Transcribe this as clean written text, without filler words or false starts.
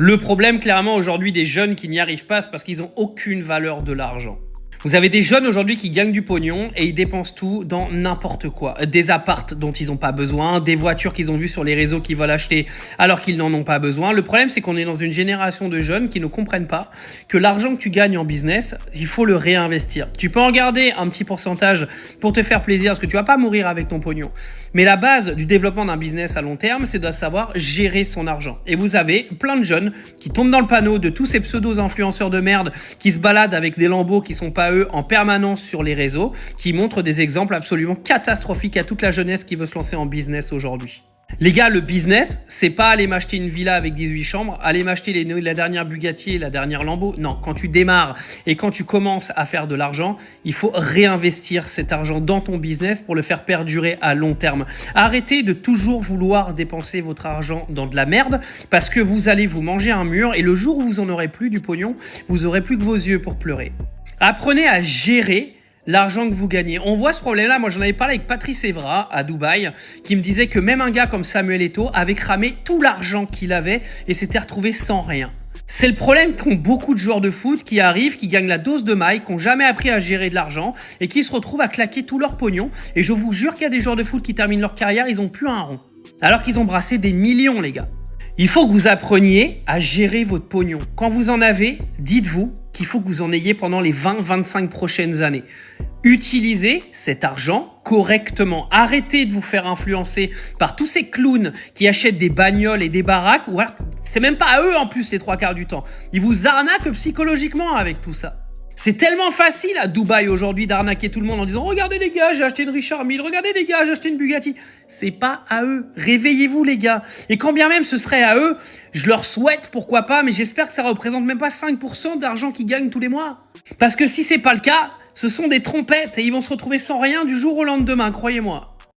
Le problème, clairement, aujourd'hui, des jeunes qui n'y arrivent pas, c'est parce qu'ils n'ont aucune valeur de l'argent. Vous avez des jeunes aujourd'hui qui gagnent du pognon et ils dépensent tout dans n'importe quoi. Des appartes dont ils n'ont pas besoin, des voitures qu'ils ont vues sur les réseaux qu'ils veulent acheter alors qu'ils n'en ont pas besoin. Le problème, c'est qu'on est dans une génération de jeunes qui ne comprennent pas que l'argent que tu gagnes en business, il faut le réinvestir. Tu peux en garder un petit pourcentage pour te faire plaisir parce que tu vas pas mourir avec ton pognon. Mais la base du développement d'un business à long terme, c'est de savoir gérer son argent. Et vous avez plein de jeunes qui tombent dans le panneau de tous ces pseudo-influenceurs de merde qui se baladent avec des lambeaux qui sont pas eux en permanence sur les réseaux, qui montrent des exemples absolument catastrophiques à toute la jeunesse qui veut se lancer en business aujourd'hui. Les gars, le business, c'est pas aller m'acheter une villa avec 18 chambres, aller m'acheter la dernière Bugatti et la dernière Lambo. Non, quand tu démarres et quand tu commences à faire de l'argent, il faut réinvestir cet argent dans ton business pour le faire perdurer à long terme. Arrêtez de toujours vouloir dépenser votre argent dans de la merde parce que vous allez vous manger un mur et le jour où vous en aurez plus du pognon, vous aurez plus que vos yeux pour pleurer. Apprenez à gérer l'argent que vous gagnez. On voit ce problème-là. Moi, j'en avais parlé avec Patrice Evra à Dubaï, qui me disait que même un gars comme Samuel Eto'o avait cramé tout l'argent qu'il avait et s'était retrouvé sans rien. C'est le problème qu'ont beaucoup de joueurs de foot qui arrivent, qui gagnent la dose de maille, qui n'ont jamais appris à gérer de l'argent et qui se retrouvent à claquer tout leur pognon. Et je vous jure qu'il y a des joueurs de foot qui terminent leur carrière, ils n'ont plus un rond. Alors qu'ils ont brassé des millions, les gars. Il faut que vous appreniez à gérer votre pognon. Quand vous en avez, dites-vous qu'il faut que vous en ayez pendant les 20-25 prochaines années. Utilisez cet argent correctement. Arrêtez de vous faire influencer par tous ces clowns qui achètent des bagnoles et des baraques. Ou alors, c'est même pas à eux en plus les 3/4 du temps. Ils vous arnaquent psychologiquement avec tout ça. C'est tellement facile à Dubaï aujourd'hui d'arnaquer tout le monde en disant « Regardez les gars, j'ai acheté une Richard Mille, regardez les gars, j'ai acheté une Bugatti. » C'est pas à eux. Réveillez-vous les gars. Et quand bien même ce serait à eux, je leur souhaite pourquoi pas, mais j'espère que ça représente même pas 5% d'argent qu'ils gagnent tous les mois. Parce que si c'est pas le cas, ce sont des trompettes et ils vont se retrouver sans rien du jour au lendemain, croyez-moi.